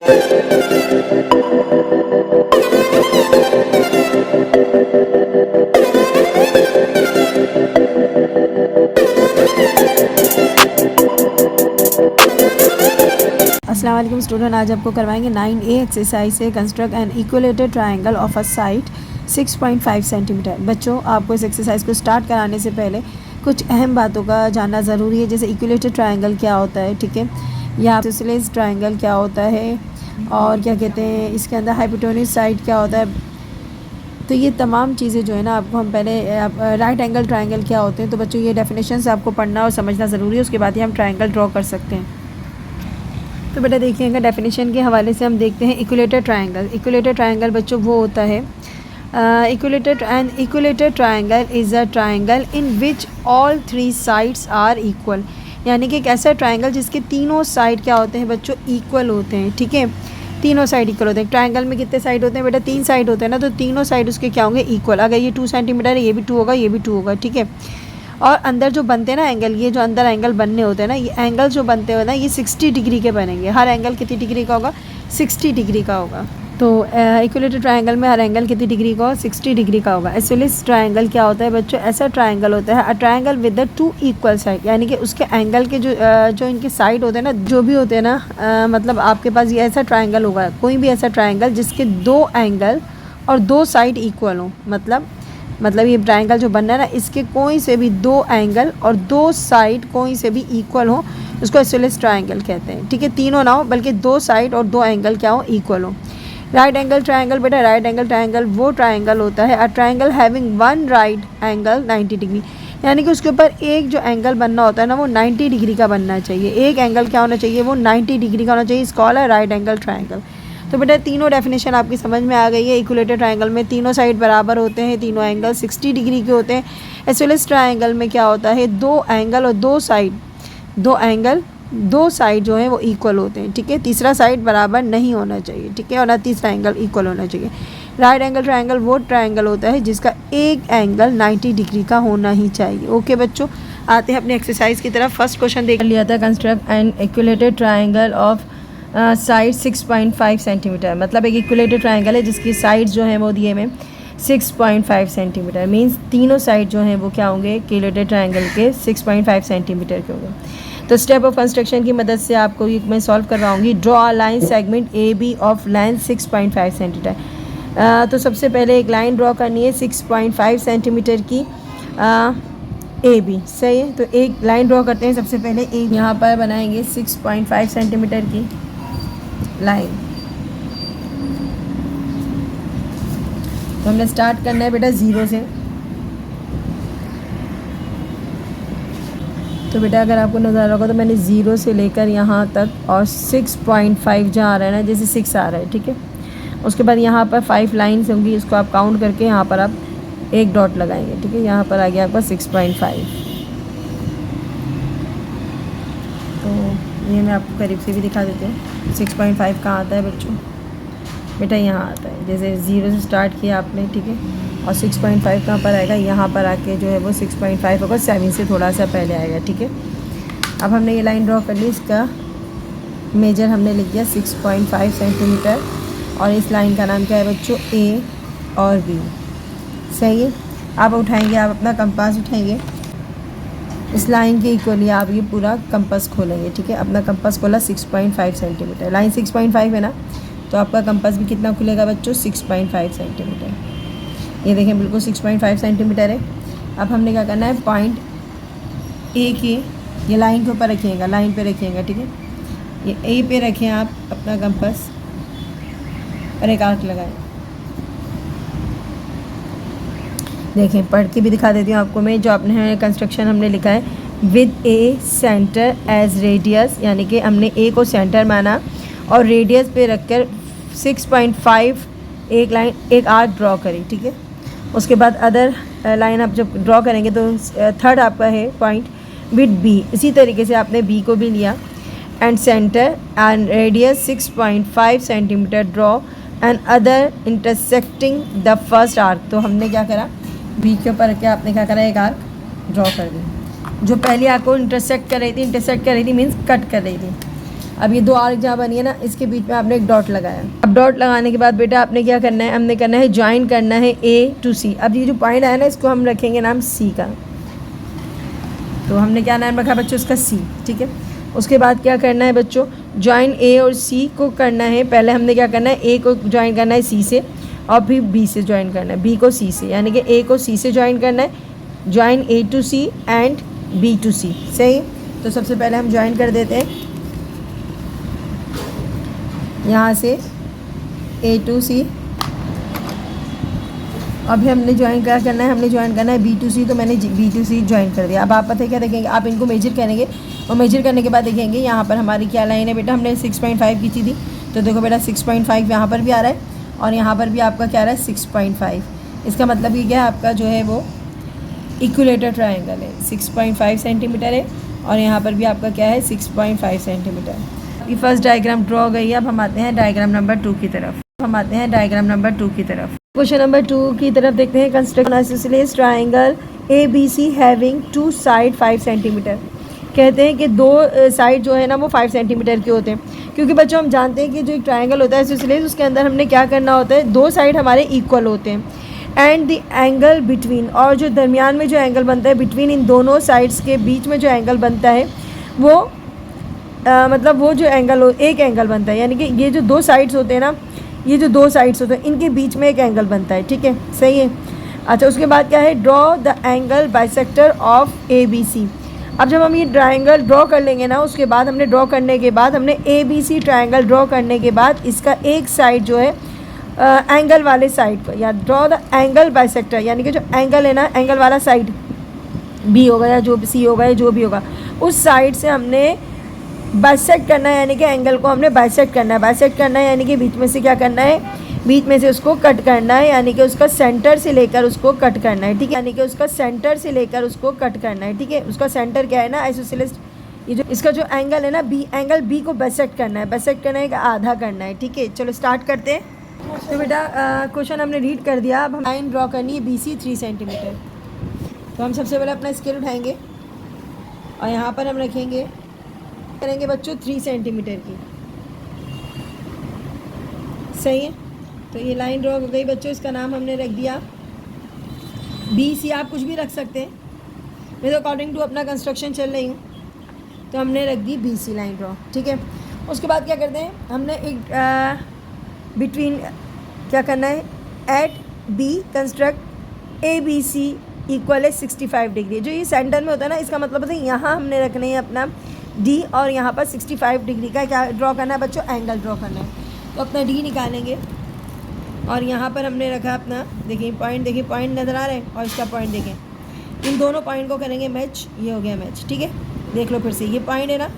अस्सलाम वालेकुम स्टूडेंट, आज आपको करवाएंगे 9A एक्सरसाइज से construct an equilateral triangle of a side 6.5 centimetre. बच्चों, आपको इस एक्सरसाइज को स्टार्ट कराने से पहले कुछ अहम बातों का जानना ज़रूरी है, जैसे इक्विलेटरल ट्रायंगल क्या होता है, ठीक है, या आइसोसेलेस ट्रायंगल क्या होता है, और क्या कहते हैं इसके अंदर हाइपोटेन्यूज साइड क्या होता है। तो ये तमाम चीज़ें जो है ना, आपको हम पहले राइट एंगल ट्रायंगल क्या होते हैं, तो बच्चों ये डेफिनेशन से आपको पढ़ना और समझना ज़रूरी है, उसके बाद ही हम ट्रायंगल ड्रॉ कर सकते हैं। तो बेटा देखिएगा, डेफिनेशन के हवाले से हम देखते हैं इक्विलेटरल ट्रायंगल। इक्विलेटरल ट्रायंगल बच्चों वो होता है, equilateral triangle is a triangle in which all 3 sides are equal. यानी कि एक ऐसा ट्रायंगल जिसके तीनों साइड क्या होते हैं बच्चों, इक्वल होते हैं, ठीक है, तीनों साइड इक्वल होते हैं। ट्रायंगल में कितने साइड होते हैं बेटा, 3 साइड होते हैं ना, तो तीनों साइड उसके क्या होंगे, इक्वल। अगर ये 2 सेंटीमीटर है, ये भी 2 होगा, ये भी 2 होगा, ठीक है। और अंदर जो बनते हैं ना एंगल, ये जो अंदर एंगल बनने होते हैं ना, ये एंगल जो बनते हैं ना, ये 60 डिग्री के बनेंगे। हर एंगल कितनी डिग्री का होगा, 60 डिग्री का होगा। तो इक्विलेटरल ट्रायंगल में हर एंगल कितनी डिग्री का होगा, 60 डिग्री का होगा। आइसोसेलेस ट्रायंगल क्या होता है बच्चों, ऐसा ट्रायंगल होता है, a triangle with the 2 equal side, यानी कि उसके एंगल के जो इनके साइड होते हैं ना, जो भी होते हैं ना, मतलब आपके पास ये ऐसा ट्रायंगल होगा, कोई भी ऐसा ट्रायंगल जिसके 2 एंगल और 2 साइड इक्वल हो। मतलब ये ट्रायंगल जो बनना है ना, इसके कोई से भी 2 एंगल और 2 साइड कोई से भी इक्वल हो, उसको आइसोसेलेस ट्रायंगल कहते हैं, ठीक है। तीनों ना हो, बल्कि 2 साइड और 2 एंगल क्या हो, इक्वल हो। राइट एंगल ट्रायंगल बेटा, राइट एंगल ट्रायंगल वो ट्रायंगल होता है, a triangle having one right angle 90 degree, यानी कि उसके ऊपर एक जो एंगल बनना होता है ना, वो 90 डिग्री का बनना चाहिए। एक एंगल क्या होना चाहिए, वो 90 डिग्री का होना चाहिए, इसको कॉल्ड है राइट एंगल ट्रायंगल। तो बेटा तीनों डेफिनेशन आपकी समझ में आ गई है। इक्विलेटरल ट्रायंगल में तीनों साइड बराबर होते हैं, तीनों एंगल 60 डिग्री के होते हैं। आइसोसेलेस ट्रायंगल में क्या होता है, 2 एंगल और 2 साइड, 2 एंगल 2 साइड जो है वो इक्वल होते हैं, ठीक है। तीसरा साइड बराबर नहीं होना चाहिए, ठीक है, और ना तीसरा एंगल इक्वल होना चाहिए। राइट एंगल ट्रायंगल वो ट्रायंगल होता है जिसका एक एंगल 90 डिग्री का होना ही चाहिए। ओके बच्चों, आते हैं अपने एक्सरसाइज की तरफ। फर्स्ट क्वेश्चन देख लिया था, construct an equilateral triangle of side 6.5 centimetre. मतलब एक इक्विलेटरल ट्रायंगल है जिसकी साइड जो है वो दिए में 6.5 सेंटीमीटर, मीन्स तीनों साइड जो हैं वो क्या होंगे, इक्विलेटरल ट्रायंगल के 6.5 सेंटीमीटर के होंगे। तो स्टेप ऑफ कंस्ट्रक्शन की मदद से आपको ये मैं सॉल्व करवाऊंगी। Draw a line segment A B of length 6.5 centimetre. तो सबसे पहले एक लाइन ड्रॉ करनी है 6.5 सेंटीमीटर की, ए बी, सही है। तो एक लाइन ड्रॉ करते हैं, सबसे पहले एक यहाँ पर बनाएंगे 6.5 सेंटीमीटर की लाइन। तो हमने स्टार्ट करना है बेटा 0 से। तो बेटा अगर आपको नज़र आ रहा होगा तो मैंने 0 से लेकर यहाँ तक और 6.5 जहाँ आ रहा है ना, जैसे 6 आ रहा है, ठीक है। उसके बाद यहाँ पर 5 लाइन्स होंगी, इसको आप काउंट करके यहाँ पर आप एक डॉट लगाएंगे, ठीक है। यहाँ पर आ गया आपका 6.5। तो ये मैं आपको करीब से भी दिखा देती हूँ 6.5 कहाँ आता है बच्चों, बेटा यहाँ आता है। जैसे 0 से स्टार्ट किया आपने, ठीक है, और 6.5 कहाँ पर आएगा, यहाँ पर आके जो है वो 6.5 होगा, 7 से थोड़ा सा पहले आएगा, ठीक है। अब हमने ये लाइन ड्रॉ कर ली, इसका मेजर हमने लिख दिया 6.5 सेंटीमीटर, और इस लाइन का नाम क्या है बच्चों, ए और बी, सही है। आप उठाएंगे, आप अपना कंपास उठाएंगे, इस लाइन के इक्वली आप ये पूरा कंपास खोलेंगे, ठीक है। अपना कंपास खोला 6.5 सेंटीमीटर, लाइन 6.5 है ना, तो आपका कंपास भी कितना खुलेगा बच्चों, 6.5 सेंटीमीटर। ये देखें बिल्कुल 6.5 सेंटीमीटर है। अब हमने क्या करना है, पॉइंट ए के ये लाइन के ऊपर रखिएगा, लाइन पे रखिएगा, ठीक है। ये ए पे रखें आप अपना कंपास और एक आर्क लगाएं। देखें पढ़ के भी दिखा देती हूँ आपको मैं, जो आपने कंस्ट्रक्शन हमने लिखा है, with a centre as radius, यानी कि हमने ए को सेंटर माना और रेडियस पे रखकर 6.5 एक लाइन, एक आर्क ड्रॉ करी, ठीक है। उसके बाद अदर लाइन आप जब ड्रॉ करेंगे तो थर्ड आपका है पॉइंट विद बी, इसी तरीके से आपने बी को भी लिया, and centre and radius 6.5 centimetre draw and other intersecting the first arc. तो हमने क्या करा, बी के ऊपर क्या आपने क्या करा, एक आर्क ड्रॉ कर दी, जो पहली आर्क को इंटरसेक्ट कर रही थी मीन्स कट कर रही थी। अब ये 2 आर्क जहाँ बनी है ना, इसके बीच में आपने एक डॉट लगाया। अब डॉट लगाने के बाद बेटा आपने क्या करना है, हमने करना है ज्वाइन करना है A to C। अब ये जो पॉइंट आया ना, इसको हम रखेंगे नाम C का। तो हमने क्या नाम रखा बच्चों, इसका C, ठीक है। उसके बाद क्या करना है बच्चों, ज्वाइन A और C को करना है। पहले हमने क्या करना है, A को ज्वाइन करना है C से, और फिर B से ज्वाइन करना है, B को C से, यानी कि A को C से ज्वाइन करना है। Join A to C and B to C, सही। तो सबसे पहले हम ज्वाइन कर देते हैं यहाँ से A to C। अभी हमने ज्वाइन क्या करना है, हमने ज्वाइन करना है B to C, तो मैंने B to C ज्वाइन कर दिया। अब आप पता है क्या देखेंगे, आप इनको मेजर करेंगे और मेजर करने के बाद देखेंगे यहाँ पर हमारी क्या लाइन है बेटा, हमने 6.5 खींची थी, तो देखो बेटा 6.5 यहाँ पर भी आ रहा है और यहाँ पर भी आपका क्या आ रहा है 6.5। इसका मतलब ये क्या है, आपका जो है वो इक्विलेटर ट्रायंगल है, 6.5 सेंटीमीटर है और यहाँ पर भी आपका क्या है 6.5 सेंटीमीटर। ये फर्स्ट डायग्राम ड्रॉ हो गई है। अब हम आते हैं डायग्राम नंबर 2 की तरफ। क्वेश्चन नंबर 2 की तरफ देखते हैं। Construct isosceles triangle ABC having 2 side 5 centimetre. कहते हैं कि 2 साइड जो है ना वो 5 सेंटीमीटर के होते हैं, क्योंकि बच्चों हम जानते हैं कि जो एक ट्रायंगल होता है आइसोसेलेस, उसके अंदर हमने क्या करना होता है, 2 साइड हमारे इक्वल होते हैं एंड द एंगल बिटवीन, और जो दरमियान में जो एंगल बनता है बिटवीन इन दोनों साइड्स के बीच में जो एंगल बनता है वो मतलब वो जो एंगल एक एंगल बनता है, यानी कि ये जो 2 साइड्स होते हैं ना, ये जो 2 साइड्स होते हैं इनके बीच में एक एंगल बनता है, ठीक है, सही है। अच्छा, उसके बाद क्या है, draw the angle bisector of ABC। अब जब हम ये ट्रायंगल ड्रॉ कर लेंगे ना, उसके बाद हमने ड्रॉ करने के बाद हमने ABC ट्रायंगल ड्रॉ करने के बाद इसका एक साइड जो है एंगल वाले साइड पर, या ड्रॉ द एंगल बाइसेक्टर, यानी कि जो एंगल है ना, एंगल वाला साइड B होगा या जो C होगा या जो भी होगा, उस साइड से हमने बाइसेक्ट करना है, यानी कि एंगल को हमने बाइसेक्ट करना है। बाइसेक्ट करना है यानी कि बीच में से क्या करना है, बीच में से उसको कट करना है, यानी कि उसका सेंटर से लेकर उसको कट करना है, ठीक है, यानी कि उसका सेंटर से लेकर उसको कट करना है, ठीक है। उसका सेंटर क्या है ना, आइसोसेलेस, ये जो इसका जो एंगल है ना B, एंगल B को बाइसेक्ट करना है, बाइसेक्ट करना है आधा करना है, ठीक है। चलो स्टार्ट करते हैं। तो बेटा क्वेश्चन हमने रीड कर दिया। अब हम लाइन ड्रॉ करनी है BC 3 सेंटीमीटर। तो हम सबसे पहले अपना स्केल उठाएंगे और यहाँ पर हम रखेंगे, करेंगे बच्चों 3 सेंटीमीटर की, सही है। तो ये लाइन ड्रॉ हो गई बच्चों, इसका नाम हमने रख दिया BC। आप कुछ भी रख सकते हैं, मैं तो अकॉर्डिंग टू अपना कंस्ट्रक्शन चल रही हूँ, तो हमने रख दी BC लाइन ड्रॉ, ठीक है। उसके बाद क्या करते हैं, हमने एक बिटवीन क्या करना है, at B construct ABC equal है 65 डिग्री। जो ये सेंटर में होता है ना, इसका मतलब होता है यहाँ हमने रखना है अपना D और यहाँ पर 65 डिग्री का क्या ड्रॉ करना है बच्चों, एंगल ड्रॉ करना है। तो अपना D निकालेंगे और यहाँ पर हमने रखा अपना, देखिए पॉइंट नज़र आ रहा है और इसका पॉइंट देखें, इन दोनों पॉइंट को करेंगे मैच, ये हो गया मैच, ठीक है। देख लो फिर से, ये पॉइंट है ना,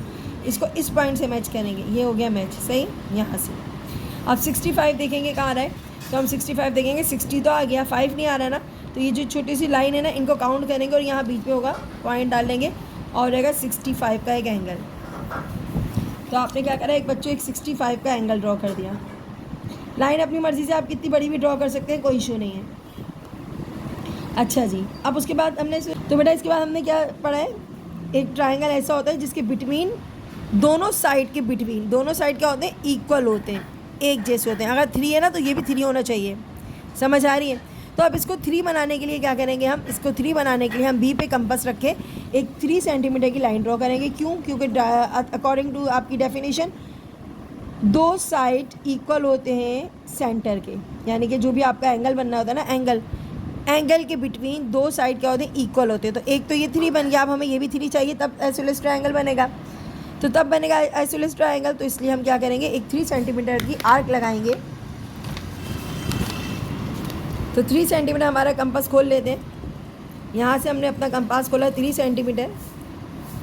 इसको इस पॉइंट से मैच करेंगे, ये हो गया मैच, सही, यहाँ से। अब 65 देखेंगे कहाँ आ रहा है, तो हम 65 देखेंगे, 60 तो आ गया, 5 नहीं आ रहा है ना, तो ये जो छोटी सी लाइन है ना, इनको काउंट करेंगे और यहाँ बीच में होगा पॉइंट डाल देंगे और रहेगा 65 का एक एंगल। तो आपने क्या करा, एक बच्चों एक 65 का एंगल ड्रॉ कर दिया। लाइन अपनी मर्ज़ी से आप कितनी बड़ी भी ड्रॉ कर सकते हैं, कोई इशू नहीं है। अच्छा जी, अब उसके बाद हमने, तो बेटा इसके बाद हमने क्या पढ़ा है, एक ट्रायंगल ऐसा होता है जिसके बिटवीन, दोनों साइड के बिटवीन, दोनों साइड क्या होते हैं, इक्वल होते हैं, एक जैसे होते हैं। अगर 3 है ना, तो ये भी 3 होना चाहिए, समझ आ रही है। तो अब इसको 3 बनाने के लिए क्या करेंगे, हम इसको 3 बनाने के लिए हम B पे कंपास रखे एक 3 सेंटीमीटर की लाइन ड्रॉ करेंगे। क्यों, क्योंकि अकॉर्डिंग टू आपकी डेफिनेशन 2 साइड इक्वल होते हैं सेंटर के, यानी कि जो भी आपका एंगल बनना होता है ना, एंगल के बिटवीन 2 साइड क्या होते हैं, इक्वल होते हैं। तो एक तो ये 3 बन गया, अब हमें ये भी 3 चाहिए, तब आइसोसेलेस ट्रायंगल बनेगा। तो तब बनेगा आइसोसेलेस ट्रायंगल, तो इसलिए हम क्या करेंगे, एक 3 सेंटीमीटर की आर्क लगाएंगे। तो 3 सेंटीमीटर हमारा कंपास खोल लेते हैं, यहाँ से हमने अपना कंपास खोला 3 सेंटीमीटर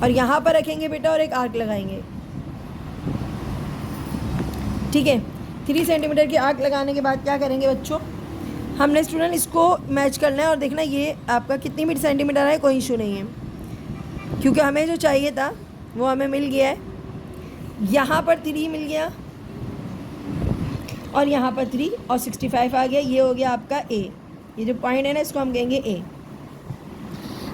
और यहाँ पर रखेंगे बेटा और एक आर्क लगाएंगे, ठीक है। 3 सेंटीमीटर की आर्क लगाने के बाद क्या करेंगे बच्चों, हमने स्टूडेंट इसको मैच करना है और देखना ये आपका कितनी भी सेंटीमीटर है, कोई इशू नहीं है, क्योंकि हमें जो चाहिए था वो हमें मिल गया है। यहाँ पर 3 मिल गया और यहाँ पर 3 और 65 आ गया, ये हो गया आपका A। ये जो पॉइंट है ना, इसको हम कहेंगे A।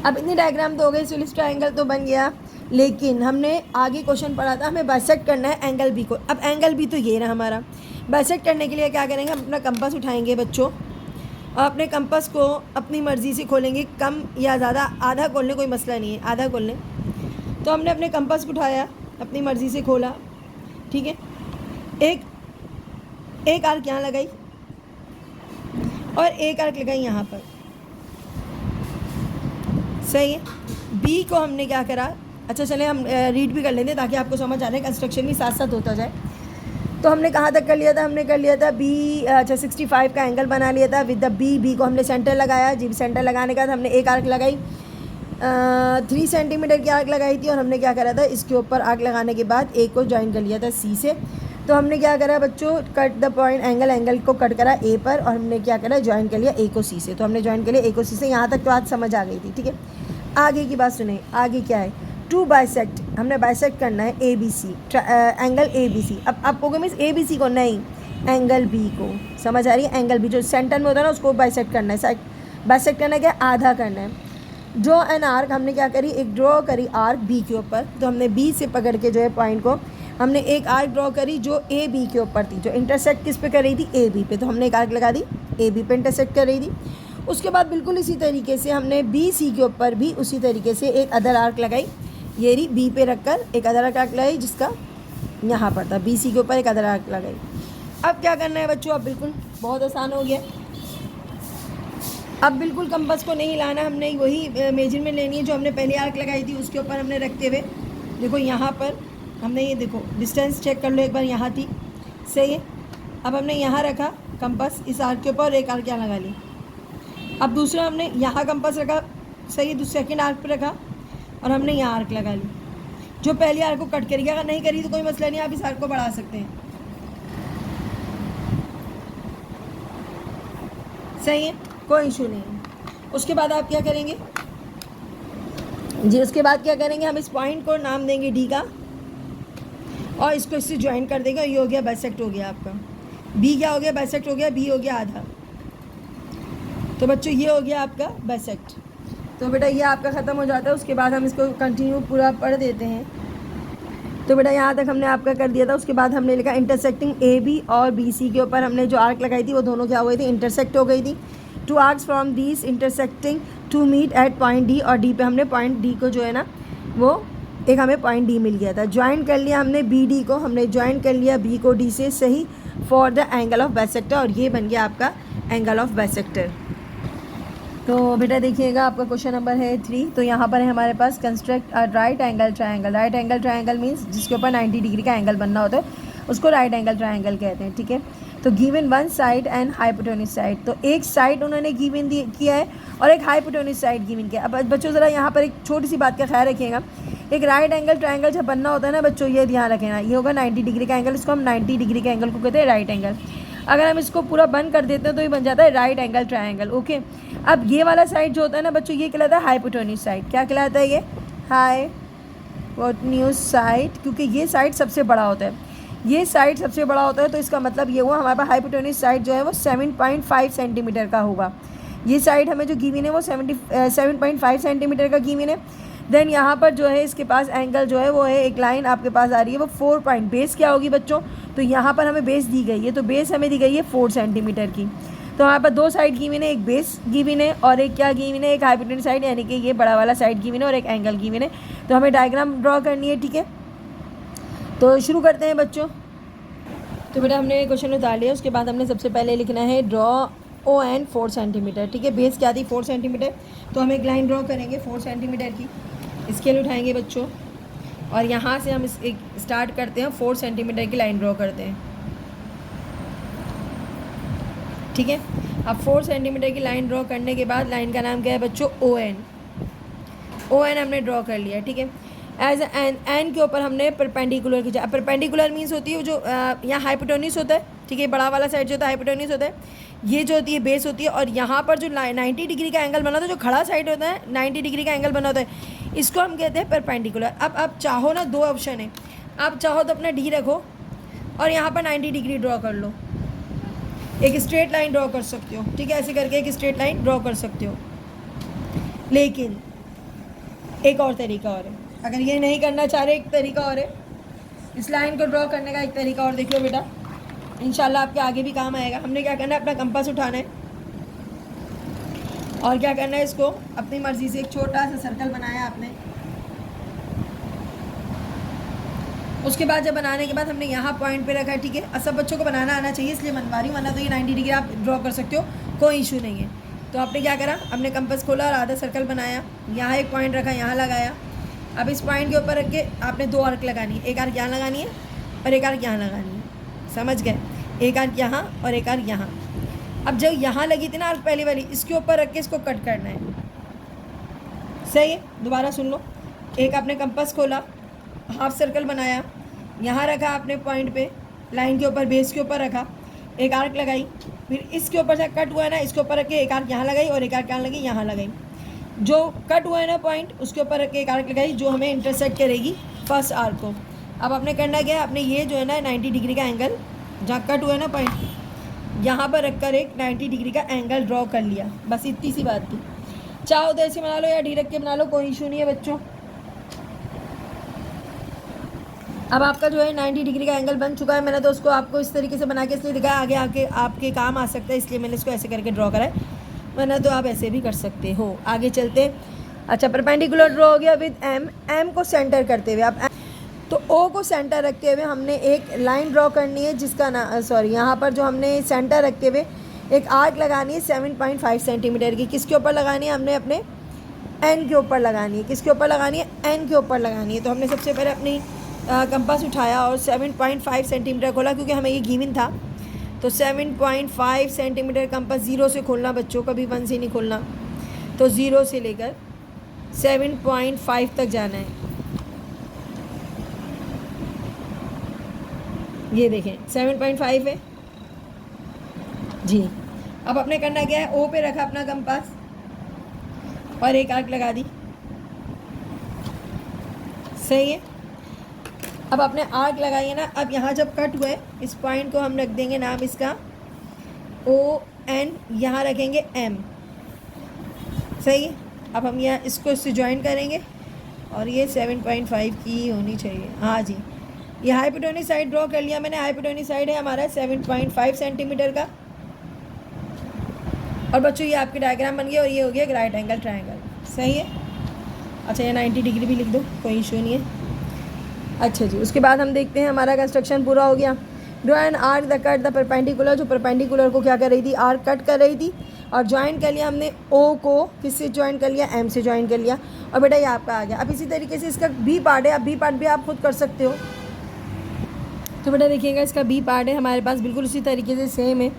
अब इतनी डायग्राम तो हो गई, आइसोसेलेस ट्रायंगल तो बन गया, लेकिन हमने आगे क्वेश्चन पढ़ा था हमें बाइसेक्ट करना है एंगल बी को। अब एंगल बी तो ये रहा हमारा। बाइसेक्ट करने के लिए क्या करेंगे, हम अपना कंपास उठाएंगे बच्चों और अपने कंपास को अपनी मर्ज़ी से खोलेंगे, कम या ज़्यादा, आधा खोल लें कोई मसला नहीं है, आधा खोल लें। तो हमने अपने कंपास को उठाया, अपनी मर्ज़ी से खोला, ठीक है। एक आर्क यहाँ लगाई और एक आर्क लगाई यहाँ पर, सही है। बी को हमने क्या करा, अच्छा चले हम रीड भी कर लेते ताकि आपको समझ आ रहा है, कंस्ट्रक्शन भी साथ साथ होता जाए। तो हमने कहाँ तक कर लिया था, हमने कर लिया था बी, अच्छा 65 का एंगल बना लिया था विद द बी को हमने सेंटर लगाया जी। सेंटर लगाने के बाद हमने एक आर्क लगाई, 3 सेंटीमीटर की आर्क लगाई थी और हमने क्या करा था, इसके ऊपर आर्क लगाने के बाद ए को ज्वाइन कर लिया था सी से। तो हमने क्या करा बच्चों, कट द पॉइंट, एंगल को कट करा ए पर और हमने क्या करा, ज्वाइन कर लिया ए को सी से। तो हमने ज्वाइन कर लिया ए को सी से, यहाँ तक तो बात समझ आ गई थी, ठीक है। आगे की बात सुने, आगे क्या है, टू बाइसेक्ट, हमने बाइसेक्ट करना है A B C, angle A B C. अब आप कहोगे मीन्स ए बी सी को नहीं, एंगल बी को, समझ आ रही है, एंगल बी जो सेंटर में होता है ना उसको बाइसेक्ट करना है। बाइसेक्ट करना है क्या, आधा करना है। ड्रॉ एन आर्क, हमने क्या करी, एक ड्रॉ करी आर्क बी के ऊपर। तो हमने बी से पकड़ के जो है पॉइंट को हमने एक आर्क ड्रॉ करी जो ए बी के ऊपर थी, जो इंटरसेक्ट किस पे कर रही थी, ए बी पे। तो हमने एक आर्क लगा दी, ए बी पे इंटरसेक्ट कर रही थी। उसके बाद बिल्कुल इसी तरीके से हमने बी सी के ऊपर भी उसी तरीके से एक अदर आर्क लगाई, ये रही बी पे रखकर एक अदर आर्क लगाई जिसका यहाँ पर था, बी सी के ऊपर एक अदर आर्क लगाई। अब क्या करना है बच्चों, अब बिल्कुल बहुत आसान हो गया। अब बिल्कुल कंपास को नहीं हिलाना, हमने वही मेजरमेंट लेनी है जो हमने पहले आर्क लगाई थी उसके ऊपर हमने रखते हुए, देखो यहाँ पर हमने ये देखो डिस्टेंस चेक कर लो एक बार, यहाँ थी, सही है। अब हमने यहाँ रखा कंपास इस आर्क के ऊपर और एक आर्क यहाँ लगा ली। अब दूसरा हमने यहाँ कंपास रखा, सही है, दूसरे सेकेंड आर्क पे रखा और हमने यहाँ आर्क लगा ली जो पहली आर्क को कट करेगी। अगर नहीं करी तो कोई मसला नहीं, आप इस आर्क को बढ़ा सकते हैं, सही है, कोई इशू नहीं है। उसके बाद आप क्या करेंगे जी, उसके बाद क्या करेंगे, हम इस पॉइंट को नाम देंगे डी का और इसको इससे ज्वाइन कर देंगे। ये हो गया बाइसेक्ट, हो गया आपका बी, क्या हो गया, बाइसेक्ट हो गया, बी हो गया आधा। तो बच्चों ये हो गया आपका बाइसेक्ट। तो बेटा ये आपका ख़त्म हो जाता है। उसके बाद हम इसको कंटिन्यू पूरा पढ़ देते हैं। तो बेटा यहाँ तक हमने आपका कर दिया था। उसके बाद हमने लिखा इंटरसेक्टिंग ए बी और बी सी के ऊपर हमने जो आर्क लगाई थी वो दोनों क्या हो गई थी, इंटरसेक्ट हो गई थी। Two arcs from these intersecting to meet at point D, और डी पे हमने पॉइंट डी को जो है ना वो एक हमें पॉइंट डी मिल गया था। ज्वाइन कर लिया हमने बी डी को, हमने ज्वाइन कर लिया बी को डी से, सही, for the angle of bisector, और ये बन गया आपका एंगल ऑफ बाइसेक्टर। तो बेटा देखिएगा आपका क्वेश्चन नंबर है 3। तो यहाँ पर है हमारे पास construct a right angle triangle. Right angle triangle means जिसके ऊपर 90 डिग्री का एंगल बनना होता है उसको राइट एंगल ट्रायंगल कहते हैं, ठीक है। तो given one side and hypotenuse side, तो एक साइड उन्होंने गिवन किया है और एक हाइपोटेन्यूज साइड गिवन किया है। अब बच्चों ज़रा यहाँ पर एक छोटी सी बात का ख्याल रखिएगा, एक राइट एंगल ट्रायंगल जब बनना होता है ना बच्चों, ये ध्यान रखना, ये होगा 90 डिग्री का एंगल, इसको हम 90 डिग्री के एंगल को कहते हैं राइट एंगल। अगर हम इसको पूरा बंद कर देते हैं तो ये बन जाता है राइट एंगल ट्रायंगल, ओके। अब ये वाला साइड जो होता है ना बच्चों, ये कहलाता है हाइपोटेन्यूज साइड। क्या कहलाता है ये, हाइपोटेन्यूज साइड, क्योंकि ये साइड सबसे बड़ा होता है, ये साइड सबसे बड़ा होता है। तो इसका मतलब ये हुआ हमारे पास हाइपोटेन्यूज साइड जो है वो 7.5 सेंटीमीटर का होगा। ये साइड हमें जो गिवन है वो 7.5 सेंटीमीटर का गिवन है। देन यहाँ पर जो है इसके पास एंगल जो है वो है, एक लाइन आपके पास आ रही है वो 4 पॉइंट, बेस क्या होगी बच्चों, तो यहाँ पर हमें बेस दी गई है, तो बेस हमें दी गई है 4 सेंटीमीटर की। तो हमारे पास दो साइड गिवन है, एक बेस गिवन है और एक क्या गिवन है, एक हाइपोटेन्यूज साइड, यानी कि ये बड़ा वाला साइड गिवन है और एक एंगल गिवन है। तो हमें डायग्राम ड्रॉ करनी है, ठीक है। तो शुरू करते हैं बच्चों। तो बेटा हमने क्वेश्चन उतार लिया। उसके बाद हमने सबसे पहले लिखना है ड्रॉ ओ एन 4 सेंटीमीटर, ठीक है। बेस क्या थी 4 सेंटीमीटर, तो हम एक लाइन ड्रॉ करेंगे 4 सेंटीमीटर की, स्केल उठाएंगे बच्चों और यहाँ से हम एक स्टार्ट करते हैं, 4 सेंटीमीटर की लाइन ड्रॉ करते हैं, ठीक है। अब 4 सेंटीमीटर की लाइन ड्रॉ करने के बाद लाइन का नाम क्या है बच्चों, ओ एन। ओ एन हमने ड्रॉ कर लिया, ठीक है। एज एन, एन के ऊपर हमने परपेंडिकुलर खींचा। अब परपेंडिकुलर मीन्स होती है जो यहाँ हाइपोटेन्यूज होता है, ठीक है, बड़ा वाला साइड जो होता है हाइपोटेन्यूज होता है, ये जो होती है बेस होती है, और यहाँ पर जो 90 डिग्री का एंगल बना होता है, जो खड़ा साइड होता है 90 डिग्री का एंगल बना होता है, इसको हम कहते हैं परपेंडिकुलर। अब आप चाहो ना, दो ऑप्शन है, आप चाहो तो अपना डी रखो और यहाँ पर 90 डिग्री ड्रॉ कर लो, एक स्ट्रेट लाइन ड्रॉ कर सकते हो, ठीक है, ऐसे करके एक स्ट्रेट लाइन ड्रॉ कर सकते हो। लेकिन एक और तरीका और है, अगर ये नहीं करना चाह रहे, एक तरीका और है इस लाइन को ड्रॉ करने का, एक तरीका और देख लो बेटा, इंशाल्लाह आपके आगे भी काम आएगा। हमने क्या करना है, अपना कंपास उठाना है और क्या करना है, इसको अपनी मर्ज़ी से एक छोटा सा सर्कल बनाया आपने। उसके बाद जब बनाने के बाद हमने यहाँ पॉइंट पे रखा है, ठीक है। और सब बच्चों को बनाना आना चाहिए इसलिए बनवा रही हूँ, वरना तो ये 90 डिग्री आप ड्रॉ कर सकते हो, कोई इशू नहीं है। तो आपने क्या करा, अपने कंपास खोला और आधा सर्कल बनाया, यहाँ एक पॉइंट रखा, यहाँ लगाया। अब इस पॉइंट के ऊपर रख के आपने 2 आर्क लगानी है, एक आर्क यहाँ लगानी है और एक आर्क यहाँ लगानी है, समझ गए। एक आर्क यहाँ और एक आर्क यहाँ। अब जब यहाँ लगी थी ना आर्क पहली वाली, इसके ऊपर रख के इसको कट करना है, सही है। दोबारा सुन लो, एक आपने कंपास खोला, हाफ सर्कल बनाया, यहाँ रखा आपने पॉइंट पे, लाइन के ऊपर, बेस के ऊपर रखा, एक आर्क लगाई, फिर इसके ऊपर से कट हुआ है ना, इसके ऊपर रख के एक आर्क यहाँ लगाई और एक आर्क यहाँ लगी, यहाँ लगाई। जो कट हुआ है ना पॉइंट, उसके ऊपर रख के एक आर्क लगाई जो हमें इंटरसेक्ट करेगी फर्स्ट आर्क को। अब आपने करना क्या है, आपने ये जो है ना 90 डिग्री का एंगल, जहाँ कट हुआ है ना पॉइंट, यहाँ पर रख कर एक 90 डिग्री का एंगल ड्रॉ कर लिया, बस इतनी सी बात थी। चाहो तो ऐसे बना लो या ढी रख के बना लो, कोई इशू नहीं है बच्चों। अब आपका जो है 90 डिग्री का एंगल बन चुका है। मैंने तो उसको आपको इस तरीके से बना के इसलिए दिखाया, आगे आके आपके काम आ सकता है, इसलिए मैंने इसको ऐसे करके ड्रॉ करा है, वरना तो आप ऐसे भी कर सकते हो। आगे चलते। अच्छा, परपेंडिकुलर ड्रॉ हो गया विद एम को सेंटर करते हुए। अब तो ओ को सेंटर रखते हुए हमने एक लाइन ड्रॉ करनी है, जिसका ना यहाँ पर जो हमने सेंटर रखते हुए एक आर्क लगानी है 7.5 सेंटीमीटर की। किसके ऊपर लगानी है, हमने अपने एन के ऊपर लगानी है। किसके ऊपर लगानी है, एन के ऊपर लगानी है। तो हमने सबसे पहले अपनी कंपास उठाया और 7.5 सेंटीमीटर खोला, क्योंकि हमें ये गिवन था। तो 7.5 सेंटीमीटर कंपास 0 से खोलना बच्चों, कभी 1 से नहीं खोलना। तो 0 से लेकर 7.5 तक जाना है। ये देखें 7.5 है जी। अब आपने करना क्या है, ओ पे रखा अपना कंपास और एक आर्क लगा दी, सही है। अब आपने आर्क लगाई है ना, अब यहाँ जब कट हुए इस पॉइंट को हम रख देंगे नाम इसका ओ एन, यहाँ रखेंगे एम, सही है। अब हम यहाँ इसको इससे ज्वाइन करेंगे और ये 7.5 की होनी चाहिए, हाँ जी। ये हाइपोटेन्यूज साइड ड्रॉ कर लिया मैंने। हाइपोटेन्यूज साइड है हमारा 7.5 सेंटीमीटर का। और बच्चों ये आपकी डायग्राम बन गई और ये हो गया एक राइट एंगल ट्रायंगल, सही है। अच्छा, ये 90 डिग्री भी लिख दो, कोई इशू नहीं है। अच्छा जी, उसके बाद हम देखते हैं हमारा कंस्ट्रक्शन पूरा हो गया। Draw an arc the cut the perpendicular, जो परपेंडिकुलर को क्या कर रही थी, आर्क कट कर रही थी। और ज्वाइन कर लिया हमने ओ को, किससे ज्वाइन कर लिया, एम से ज्वाइन कर लिया। और बेटा ये आपका आ गया। अब इसी तरीके से इसका बी पार्ट है, अब बी पार्ट भी आप खुद कर सकते हो। तो बेटा देखिएगा, इसका बी पार्ट है हमारे पास, बिल्कुल उसी तरीके से सेम है।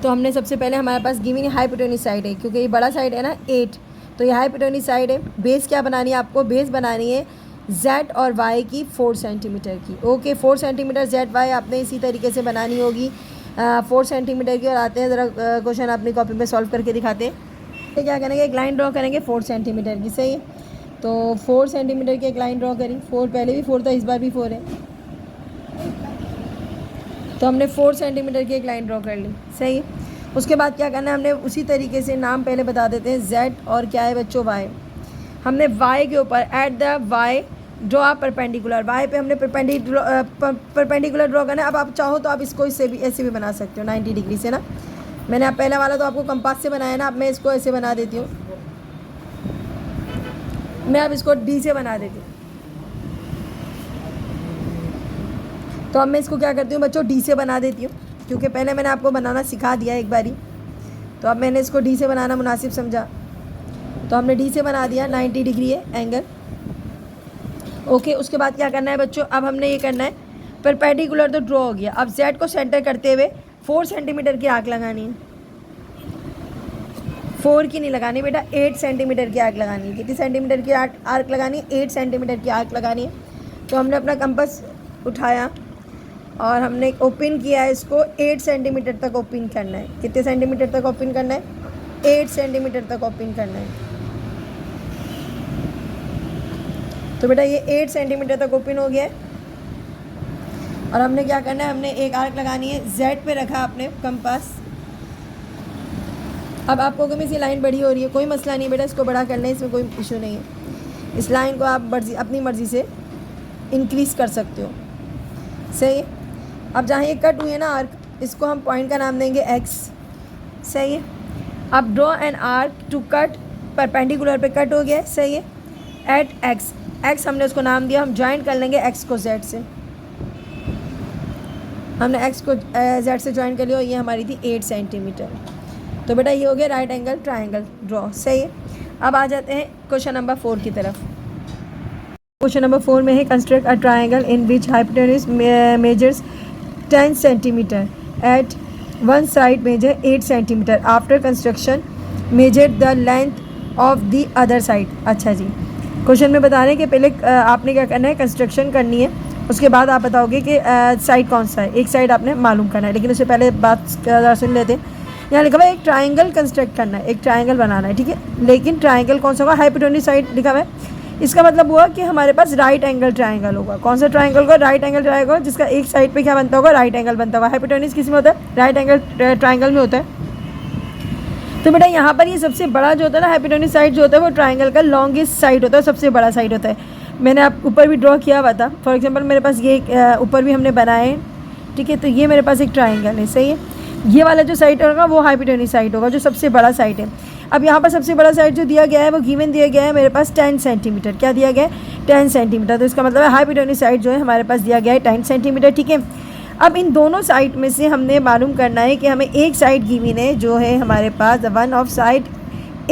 तो हमने सबसे पहले हमारे पास गिवन हाइपोटेन्यूज साइड है, क्योंकि ये बड़ा साइड है ना 8, तो ये हाइपोटेन्यूज साइड है। बेस क्या बनानी है आपको, बेस बनानी है Z और Y की 4 सेंटीमीटर की। ओके, 4 सेंटीमीटर ZY आपने इसी तरीके से बनानी होगी 4 सेंटीमीटर की। और आते हैं ज़रा क्वेश्चन अपनी कॉपी पे सॉल्व करके दिखाते हैं। तो क्या करेंगे, एक लाइन ड्रॉ करेंगे 4 सेंटीमीटर की, सही है। तो 4 सेंटीमीटर की एक लाइन ड्रॉ करी। 4 पहले भी 4 था, इस बार भी 4 है। तो हमने 4 सेंटीमीटर की एक लाइन ड्रॉ कर ली, सही है। उसके बाद क्या करना है, हमने उसी तरीके से नाम पहले बता देते हैं, Z और क्या है बच्चों, Y। हमने Y के ऊपर at the Y draw perpendicular, Y पे हमने परपेंडिकुलर ड्रॉ करना है। अब आप चाहो तो आप इसको इससे भी ऐसे भी बना सकते हो 90 डिग्री से ना। मैंने आप पहला वाला तो आपको कंपास से बनाया ना, अब मैं इसको ऐसे बना देती हूँ। मैं अब इसको D से बना देती हूँ। तो अब मैं इसको क्या करती हूँ बच्चों, D से बना देती हूँ, क्योंकि पहले मैंने आपको बनाना सिखा दिया एक बारी। तो अब मैंने इसको D से बनाना मुनासिब समझा, तो हमने D से बना दिया। 90 डिग्री है एंगल, ओके। उसके बाद क्या करना है बच्चों, अब हमने ये करना है, परपेंडिकुलर तो ड्रॉ हो गया। अब Z को सेंटर करते हुए 4 सेंटीमीटर की आर्क लगानी है। 4 की नहीं लगानी बेटा, 8 सेंटीमीटर की आर्क लगानी है। कितनी सेंटीमीटर की आर्क लगानी है, 8 सेंटीमीटर की आर्क लगानी है। तो हमने अपना कंपास उठाया और हमने ओपन किया है इसको, 8 सेंटीमीटर तक ओपन करना है। कितने सेंटीमीटर तक ओपन करना है, 8 सेंटीमीटर तक ओपन करना है। तो बेटा ये 8 सेंटीमीटर तक ओपन हो गया है। और हमने क्या करना है, हमने एक आर्क लगानी है। Z पे रखा आपने कंपास। अब आपको कभी सी लाइन बड़ी हो रही है, कोई मसला नहीं बेटा, इसको बड़ा कर लें, इसमें कोई इशू नहीं है। इस लाइन को आप अपनी मर्ज़ी से इंक्रीज़ कर सकते हो। सही है। अब जहाँ ये कट हुई है ना आर्क, इसको हम पॉइंट का नाम देंगे एक्स। सही है। अब draw an arc to cut, perpendicular पे कट हो गया है। सही है। एट एक्स, एक्स हमने उसको नाम दिया, हम ज्वाइन कर लेंगे एक्स को जेड से। हमने एक्स को जेड से ज्वाइन कर लिया और ये हमारी थी 8 सेंटीमीटर। तो बेटा ये हो गया राइट एंगल ट्राइंगल ड्रॉ। सही है। अब आ जाते हैं क्वेश्चन नंबर 4 की तरफ। क्वेश्चन नंबर 4 में है construct a triangle in which hypotenuse measures 10 centimetre at one side measure 8 centimetre after construction measure the length of the other side. अच्छा जी, क्वेश्चन में बता रहे हैं कि पहले आपने क्या करना है, कंस्ट्रक्शन करनी है, उसके बाद आप बताओगे कि साइड कौन सा है, एक साइड आपने मालूम करना है। लेकिन उससे पहले बात सुन लेते हैं। यहाँ लिखा हुआ है एक ट्राइंगल कंस्ट्रक्ट करना है, एक ट्राइंगल बनाना है। ठीक है, लेकिन ट्राइंगल कौन सा होगा, हाइपोटेन्यूज साइड लिखा हुआ है। इसका मतलब हुआ कि हमारे पास राइट एंगल ट्राइंगल होगा। कौन सा ट्राइंगल होगा, राइट एंगल ट्राइंगल, जिसका एक साइड पे क्या बनता होगा, राइट एंगल बनता होगा। हाइपोटेन्यूज किस में होता है, राइट एंगल ट्राइंगल में होता है। तो बेटा यहाँ पर ये सबसे बड़ा जो होता है ना, हाइपोटेन्यूज साइड जो होता है वो ट्राइंगल का लॉन्गेस्ट साइड होता है, सबसे बड़ा साइड होता है। मैंने आप ऊपर भी ड्रॉ किया हुआ था। फॉर एग्जाम्पल मेरे पास ये ऊपर भी हमने बनाए। ठीक है, तो ये मेरे पास एक ट्राइंगल है। सही है। ये वाला जो साइड होगा वो हाइपोटेन्यूज साइड होगा, जो सबसे बड़ा साइड है। अब यहाँ पर सबसे बड़ा साइड जो दिया गया है वो गिवन दिया गया है मेरे पास 10 सेंटीमीटर। क्या दिया गया है, 10 सेंटीमीटर। तो इसका मतलब है हाइपोटेन्यूज साइड जो है हमारे पास दिया गया है 10 सेंटीमीटर। ठीक है। अब इन दोनों साइड में से हमने मालूम करना है कि हमें एक साइड गिवन है जो है हमारे पास वन ऑफ साइड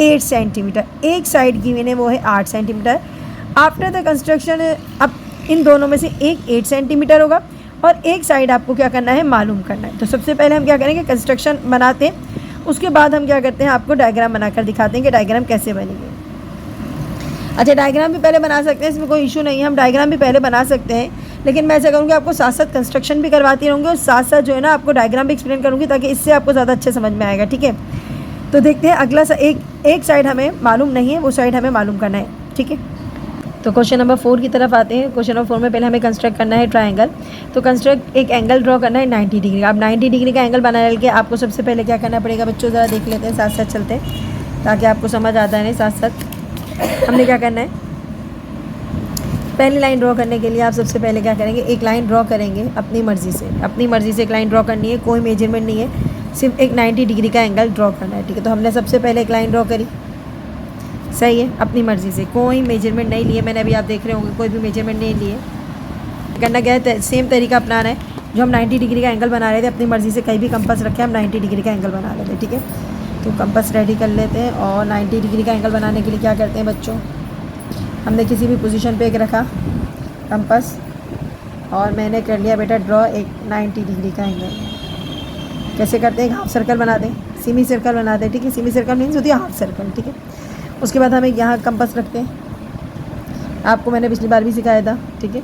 8 सेंटीमीटर, एक साइड गिवन है वो है 8 सेंटीमीटर। आफ्टर द कंस्ट्रक्शन, अब इन दोनों में से एक 8 सेंटीमीटर होगा और एक साइड आपको क्या करना है, मालूम करना है। तो सबसे पहले हम क्या करेंगे, कंस्ट्रक्शन बनाते हैं, उसके बाद हम क्या करते हैं, आपको डायग्राम बनाकर दिखाते हैं कि डायग्राम कैसे बनेंगे। अच्छा, डायग्राम भी पहले बना सकते हैं, इसमें कोई इशू नहीं है, हम डायग्राम भी पहले बना सकते हैं। लेकिन मैं ऐसा करूँगी, आपको साथ साथ कंस्ट्रक्शन भी करवाती रहूँगी और साथ साथ जो है ना आपको डायग्राम भी एक्सप्लेन करूँगी, ताकि इससे आपको ज़्यादा अच्छे समझ में आएगा। ठीक है, तो देखते हैं अगला एक साइड हमें मालूम नहीं है, वो साइड हमें मालूम करना है। ठीक है, तो क्वेश्चन नंबर 4 की तरफ आते हैं। क्वेश्चन नंबर 4 में पहले हमें कंस्ट्रक्ट करना है ट्राइंगल। तो कंस्ट्रक्ट एक एंगल ड्रॉ करना है 90 डिग्री का। अब 90 डिग्री का एंगल बना के आपको सबसे पहले क्या करना पड़ेगा बच्चों, ज़रा देख लेते हैं, साथ साथ चलते हैं ताकि आपको समझ आता है। नहीं, साथ साथ हमने क्या करना है, पहली लाइन ड्रॉ करने के लिए आप सबसे पहले क्या करेंगे, एक लाइन ड्रॉ करेंगे अपनी मर्ज़ी से। अपनी मर्ज़ी से एक लाइन ड्रॉ करनी है, कोई मेजरमेंट नहीं है, सिर्फ एक 90 डिग्री का एंगल ड्रॉ करना है। ठीक है, तो हमने सबसे पहले एक लाइन ड्रॉ करी। सही है, अपनी मर्ज़ी से, कोई मेजरमेंट नहीं लिए मैंने, अभी आप देख रहे होंगे कोई भी मेजरमेंट नहीं लिए। करना क्या है, सेम तरीका अपनाना है। जो हम 90 डिग्री का एंगल बना रहे थे अपनी मर्ज़ी से, कहीं भी कंपास रखे हम 90 डिग्री का एंगल बना लेते हैं। ठीक है, तो कंपास रेडी कर लेते हैं और 90 डिग्री का एंगल बनाने के लिए क्या करते हैं बच्चों, हमने किसी भी पोजीशन पे एक रखा कंपास और मैंने कर लिया बेटा ड्रॉ एक 90 डिग्री का एंगल। कैसे करते हैं, हाफ सर्कल बना दें, सेमी सर्कल बना दें। ठीक है, सेमी सर्कल मीन्स होती है हाफ सर्कल। ठीक है, उसके बाद हमें यहाँ कंपास रखते हैं, आपको मैंने पिछली बार भी सिखाया था। ठीक है,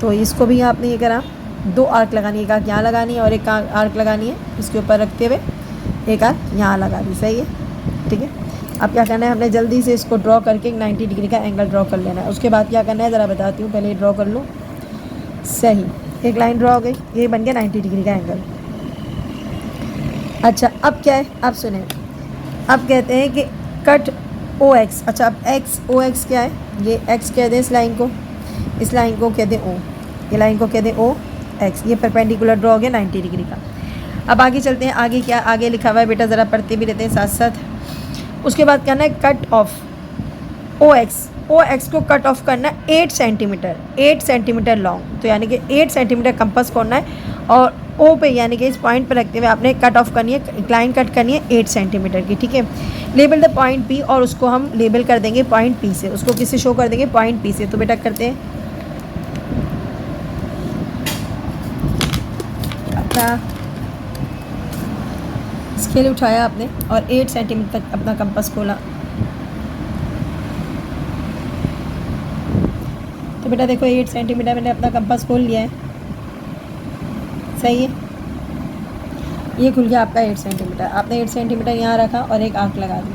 तो इसको भी आपने ये करा, 2 आर्क लगानी है, एक आर्क यहाँ लगानी है और एक आर्क लगानी है इसके ऊपर रखते हुए, एक आर्क यहाँ लगा दी। सही है। ठीक है, अब क्या करना है, हमने जल्दी से इसको ड्रॉ करके 90 डिग्री का एंगल ड्रॉ कर लेना है। उसके बाद क्या करना है ज़रा बताती हूँ, पहले ड्रॉ कर लो। सही, एक लाइन ड्रॉ हो गई, ये बन गया 90 डिग्री का एंगल। अच्छा, अब क्या है, आप सुने, अब कहते हैं कि कट OX। अच्छा, अब OX क्या है, ये X कह दें इस लाइन को, इस लाइन को कह दें O, ये लाइन को कह दें OX। ये परपेंडिकुलर ड्रॉ हो गया 90 डिग्री का। अब आगे चलते हैं, आगे क्या आगे लिखा हुआ है बेटा, ज़रा पढ़ते भी रहते हैं साथ साथ। उसके बाद करना है कट ऑफ OX को कट ऑफ करना है 8 सेंटीमीटर, 8 सेंटीमीटर लॉन्ग। तो यानी कि 8 सेंटीमीटर कंपास करना है और O पे यानी कि इस पॉइंट पे रखते हुए आपने कट ऑफ करनी है, एक लाइन कट करनी है 8 सेंटीमीटर की। ठीक है, लेबल द पॉइंट P और उसको हम लेबल कर देंगे पॉइंट P से, उसको किससे शो कर देंगे, पॉइंट P से। तो बेटा करते हैं, अपना स्केल उठाया आपने और 8 सेंटीमीटर तक अपना कंपास खोला। तो बेटा देखो 8 सेंटीमीटर मैंने अपना कंपास खोल लिया है। सही है, ये खुल गया आपका 8 सेंटीमीटर। आपने 8 सेंटीमीटर यहाँ रखा और एक आर्क लगा दी।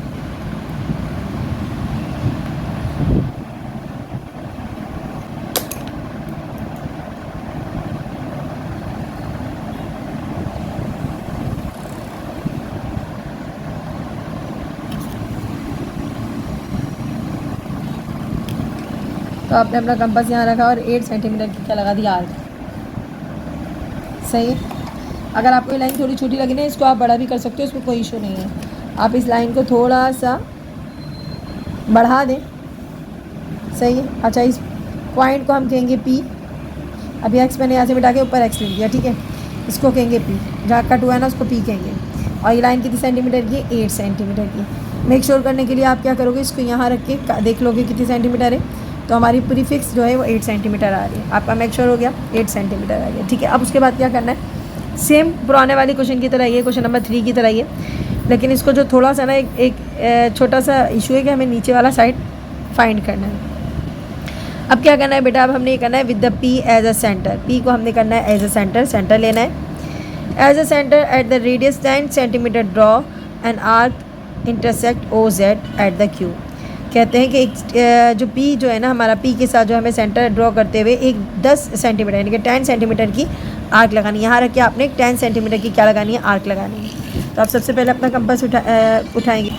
तो आपने अपना कंपास यहाँ रखा और 8 सेंटीमीटर की क्या लगा दिया आर्क। सही है। अगर आपको ये लाइन थोड़ी छोटी लगी ना, इसको आप बड़ा भी कर सकते हो, उसमें कोई इशू नहीं है। आप इस लाइन को थोड़ा सा बढ़ा दें। सही है। अच्छा, इस पॉइंट को हम कहेंगे P। अभी एक्स मैंने यहाँ से मिटा के ऊपर एक्स लिख दिया, ठीक है। इसको कहेंगे P, जहाँ कट हुआ है ना उसको P कहेंगे। और ये लाइन कितनी सेंटीमीटर की है? 8 सेंटीमीटर की। मेक श्योर करने के लिए आप क्या करोगे, इसको यहाँ रख के देख लोगे कितनी सेंटीमीटर है। तो हमारी पूरी फिक्स जो है वो 8 सेंटीमीटर आ रही है। आपका मेक श्योर हो गया, 8 सेंटीमीटर आ गया, ठीक है। अब उसके बाद क्या करना है, सेम पुराने वाली क्वेश्चन की तरह ये क्वेश्चन नंबर 3 की तरह ही है, लेकिन इसको जो थोड़ा सा ना एक छोटा सा इशू है कि हमें नीचे वाला साइड फाइंड करना है। अब क्या करना है बेटा, अब हमने ये करना है with the P as a centre. P को हमने करना है एज अ सेंटर, सेंटर लेना है। As a centre at the radius 10 centimetre draw an arc intersect OZ at the Q। कहते हैं कि एक जो P जो है ना हमारा, P के साथ जो हमें सेंटर ड्रॉ करते हुए एक 10 सेंटीमीटर यानी कि 10 सेंटीमीटर की आर्क लगानी है। यहाँ रख के आपने 10 सेंटीमीटर की क्या लगानी है, आर्क लगानी है। तो आप सबसे पहले अपना कंपास उठाएंगे।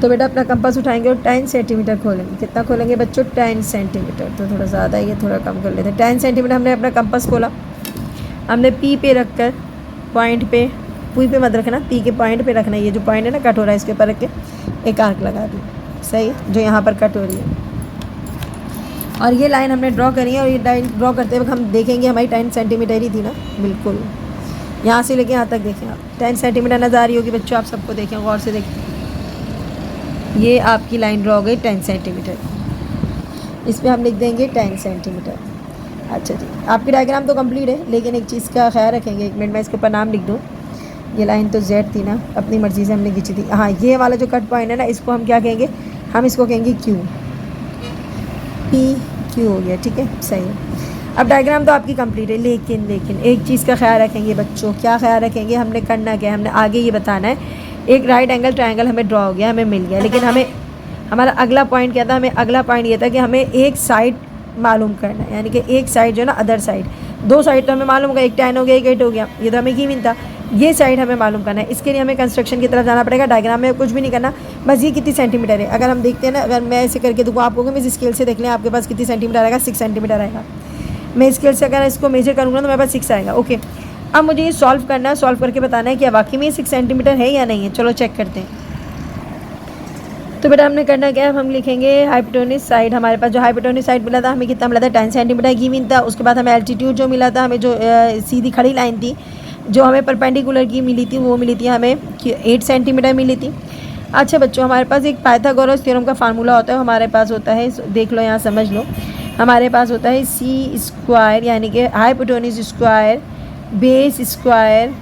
तो बेटा अपना कंपास उठाएंगे और 10 सेंटीमीटर खोलेंगे। कितना खोलेंगे बच्चों? 10 सेंटीमीटर। तो थोड़ा ज़्यादा ही है, थोड़ा कम कर लेते हैं। 10 सेंटीमीटर हमने अपना कंपास खोला। हमने P पे रख कर पॉइंट पे, P पे मत रखना, P के पॉइंट पे रखना है। ये जो पॉइंट है ना कट हो रहा है, इसके ऊपर रख के एक आर्क लगा दी। सही है, जो यहाँ पर कट हो रही है। और ये लाइन हमने ड्रॉ करी है और ये लाइन ड्रॉ करते वक्त हम देखेंगे हमारी 10 सेंटीमीटर ही थी ना, बिल्कुल यहाँ से लेके यहाँ तक देखें आप। 10 सेंटीमीटर नज़र आ रही होगी बच्चों, आप सबको देखें, गौर से देखें। ये आपकी लाइन ड्रॉ हो गई 10 सेंटीमीटर। इस पर हम लिख देंगे 10 सेंटीमीटर। अच्छा जी, आपकी डायग्राम तो कंप्लीट है, लेकिन एक चीज़ का ख्याल रखेंगे। एक मिनट में इसके ऊपर नाम लिख दूँ। ये लाइन तो Z थी ना, अपनी मर्ज़ी से हमने खींची थी। हाँ, ये वाला जो कट पॉइंट है ना, इसको हम क्या कहेंगे, हम इसको कहेंगे Q। Q हो गया, ठीक है, सही है। अब डायग्राम तो आपकी कंप्लीट है, लेकिन एक चीज़ का ख्याल रखेंगे बच्चों। क्या ख्याल रखेंगे, हमने करना क्या है, हमने आगे ये बताना है। एक राइट एंगल ट्रायंगल हमें ड्रॉ हो गया, हमें मिल गया, लेकिन हमें हमारा अगला पॉइंट क्या था, हमें अगला पॉइंट ये था कि हमें एक साइड मालूम करना है, यानी कि एक साइड जो है ना अदर साइड। 2 साइड तो हमें मालूम होगा, एक 10 हो गया, एक 8 हो गया, ये तो हमें गिवन था। ये साइड हमें मालूम करना है। इसके लिए हमें कंस्ट्रक्शन की तरफ जाना पड़ेगा। डायग्राम में कुछ भी नहीं करना, बस ये कितनी सेंटीमीटर है। अगर हम देखते हैं ना, अगर मैं ऐसे करके दूँगा, आप कहोगे मैं स्केल से देख लें आपके पास कितनी सेंटीमीटर आएगा, 6 सेंटीमीटर आएगा। मैं स्केल से अगर इसको मेजर करूँगा तो मेरे पास 6 आएगा। ओके, अब मुझे ये सॉल्व करना है, सॉल्व करके बताना है कि वाकई में 6 सेंटीमीटर है या नहीं है। चलो चेक करते हैं। तो बेटा हमने करना क्या है, हम लिखेंगे हाइपोटेन्यूज साइड। हमारे पास जो हाइपोटेन्यूज साइड मिला था, हमें कितना मिला था, 10 सेंटीमीटर की मीन था। उसके बाद हमें एल्टीट्यूड जो मिला था, हमें जो सीधी खड़ी लाइन थी जो हमें परपेंडिकुलर की मिली थी, वो मिली थी हमें 8 सेंटीमीटर मिली थी। अच्छा बच्चों, हमारे पास एक पाइथागोरस थ्योरम का फार्मूला होता है। हमारे पास होता है, देख लो यहाँ समझ लो, हमारे पास होता है C² यानी कि हाइपोटेन्यूज स्क्वायर बेस स्क्वायर।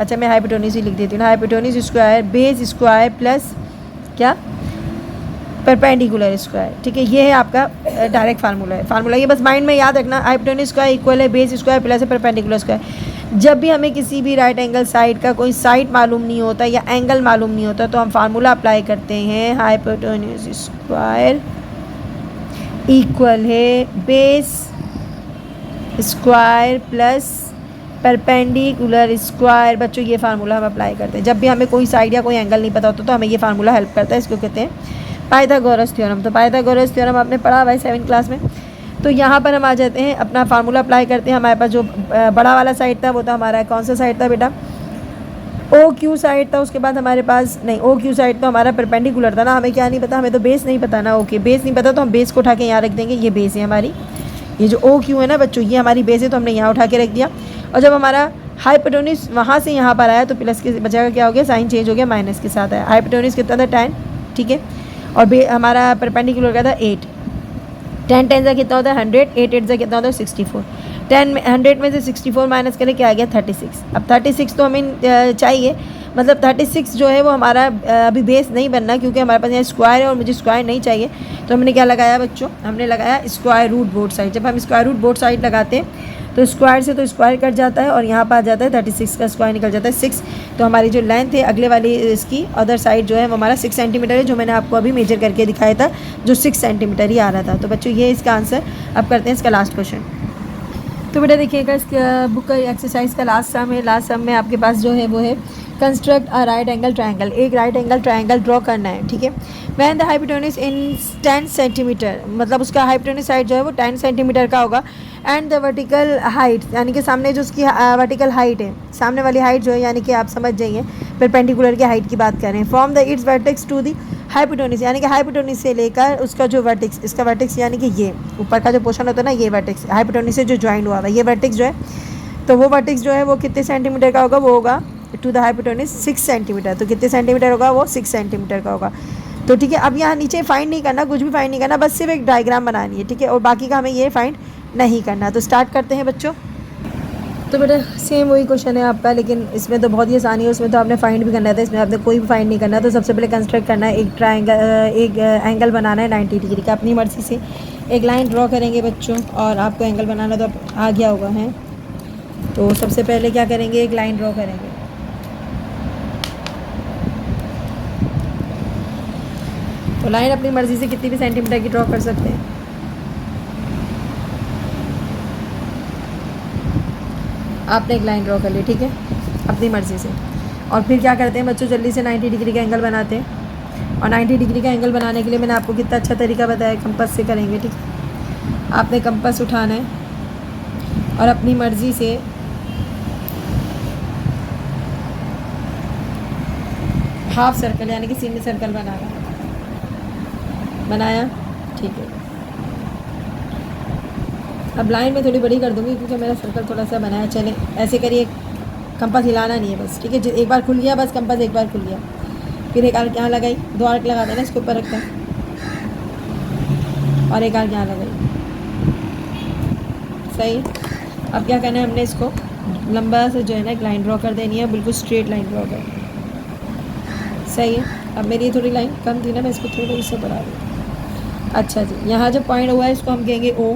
अच्छा, मैं हाइपोटेन्यूज ही लिख देती हूँ, hypotenuse square base square plus क्या, परपेंडिकुलर स्क्वायर। ठीक है, ये है आपका डायरेक्ट फार्मूला है। फार्मूला ये बस माइंड में याद रखना, हाइपोटेन्यूज स्क्वायर इक्वल है बेस स्क्वायर प्लस है परपेंडिकुलर स्क्वायर। जब भी हमें किसी भी राइट एंगल साइड का कोई साइड मालूम नहीं होता या एंगल मालूम नहीं होता, तो हम फार्मूला अप्लाई करते हैं, हाइपोटेन्यूज स्क्वायर इक्वल है base square plus perpendicular square. बच्चों ये फार्मूला हम अप्लाई करते हैं जब भी हमें कोई साइड या कोई एंगल नहीं पता होता, तो हमें ये फार्मूला हेल्प करता है। इसको कहते हैं पाइथागोरस थ्योरम। तो पाइथागोरस थ्योरम आपने पढ़ा हुआ है 7वीं क्लास में। तो यहाँ पर हम आ जाते हैं, अपना फार्मूला अप्लाई करते हैं। हमारे पास जो बड़ा वाला साइड था वो था हमारा, कौन सा साइड था बेटा, OQ साइड था। उसके बाद हमारे पास नहीं, OQ साइड तो हमारा परपेंडिकुलर था ना, हमें क्या नहीं पता, हमें तो बेस नहीं पता ना। ओके, बेस नहीं पता तो हम बेस को उठा के यहाँ रख देंगे, ये बेस है हमारी। ये जो OQ है ना बच्चों, ये हमारी बेस है, तो हमने यहाँ उठा के रख दिया। और जब हमारा हाइपोटेन्यूज वहाँ से यहाँ पर आया तो प्लस के बजाय क्या हो गया, साइन चेंज हो गया, माइनस के साथ आया। हाइपोटेन्यूज कितना था 10, ठीक है, और हमारा परपेंडिकुलर का था 8। 10 10 से कितना होता है 100, 8 8 से कितना होता है 64। 100 में से 64 माइनस करें क्या आ गया 36। अब 36 तो हमें चाहिए, मतलब 36 जो है वो हमारा अभी बेस नहीं बनना, क्योंकि हमारे पास यहाँ स्क्वायर है और मुझे स्क्वायर नहीं चाहिए। तो हमने क्या लगाया बच्चों, हमने लगाया स्क्वायर रूट बोथ साइड। जब हम स्क्वायर रूट बोथ साइड लगाते हैं तो स्क्वायर से तो स्क्वायर कट जाता है और यहाँ पर आ जाता है 36 का स्क्वायर निकल जाता है 6। तो हमारी जो लेंथ है अगले वाली इसकी अदर साइड जो है वो हमारा 6 सेंटीमीटर है, जो मैंने आपको अभी मेजर करके दिखाया था, जो 6 सेंटीमीटर ही आ रहा था। तो बच्चों ये इसका आंसर। अब करते हैं इसका लास्ट क्वेश्चन। तो बेटा देखिएगा इस बुक का एक्सरसाइज का लास्ट सम है। लास्ट सम में आपके पास जो है वो है construct a right angle triangle. एक राइट एंगल ट्रायंगल ड्रॉ करना है, ठीक है। When the hypotenuse in 10 centimetre, मतलब उसका हाइपोटेन्यूज साइड जो है वो 10 सेंटीमीटर का होगा। एंड द वर्टिकल हाइट, यानी कि सामने जो उसकी वर्टिकल हाइट है, सामने वाली हाइट जो है, यानी कि आप समझ जाइए परपेंडिकुलर की हाइट की बात कर रहे हैं। From the its vertex to the hypotenuse, यानी कि हाइपोटेन्यूज से लेकर उसका जो वर्टेक्स, इसका वर्टेक्स यानी कि ये ऊपर का जो पोर्शन होता है ना, ये वर्टेक्स हाइपोटेन्यूज से जो ज्वाइन हुआ हुआ है, ये वर्टेक्स जो है, तो वो वर्टेक्स जो है वो कितने सेंटीमीटर का होगा? वो होगा टू द हाइपोटेन्यूज 6 सेंटीमीटर। तो कितने सेंटीमीटर होगा? वो 6 सेंटीमीटर का होगा। तो ठीक है, अब यहाँ नीचे फाइंड नहीं करना, कुछ भी फाइंड नहीं करना, बस सिर्फ एक डायग्राम बनानी है, ठीक है, और बाकी का हमें ये फाइंड नहीं करना। तो स्टार्ट करते हैं बच्चों। तो बेटा सेम वही क्वेश्चन है आपका, लेकिन इसमें तो बहुत ही आसानी है, उसमें तो आपने फाइंड भी करना था, इसमें आपने कोई भी फाइंड नहीं करना। तो सबसे पहले कंस्ट्रक्ट करना है, एक ट्रायंगल, एक एंगल बनाना है 90 डिग्री का। अपनी मर्ज़ी से एक लाइन ड्रॉ करेंगे बच्चों, और आपको एंगल बनाना तो आ गया होगा है। तो सबसे पहले क्या करेंगे? एक लाइन ड्रॉ करेंगे। तो लाइन अपनी मर्ज़ी से कितनी भी सेंटीमीटर की ड्रॉ कर सकते हैं। आपने एक लाइन ड्रॉ कर ली, ठीक है, अपनी मर्ज़ी से। और फिर क्या करते हैं बच्चों? जल्दी से 90 डिग्री का एंगल बनाते हैं। और 90 डिग्री का एंगल बनाने के लिए मैंने आपको कितना अच्छा तरीका बताया, कंपास से करेंगे, ठीक है। आपने कंपास उठाना है और अपनी मर्ज़ी से हाफ सर्कल यानी कि सेमी सर्कल बनाया, ठीक है। अब लाइन में थोड़ी बड़ी कर दूँगी क्योंकि मेरा सर्कल थोड़ा सा बनाया। चले ऐसे करिए, कंपास हिलाना नहीं है बस, ठीक है। एक बार खुल गया बस कंपास, एक बार खुल गया, फिर एक आर्क यहाँ लगाई, 2 आर्क लगा देना इसके ऊपर रखकर, और एक आर्क यहाँ लगाई, सही। अब क्या करना है? हमने इसको लंबा से जो है ना एक लाइन ड्रॉ कर देनी है, बिल्कुल स्ट्रेट लाइन ड्रॉ कर, सही है। अब मेरी थोड़ी लाइन कम थी ना, मैं इसको थोड़ा इससे बढ़ा दूँ। अच्छा जी, यहाँ जो पॉइंट हुआ है इसको हम कहेंगे ओ,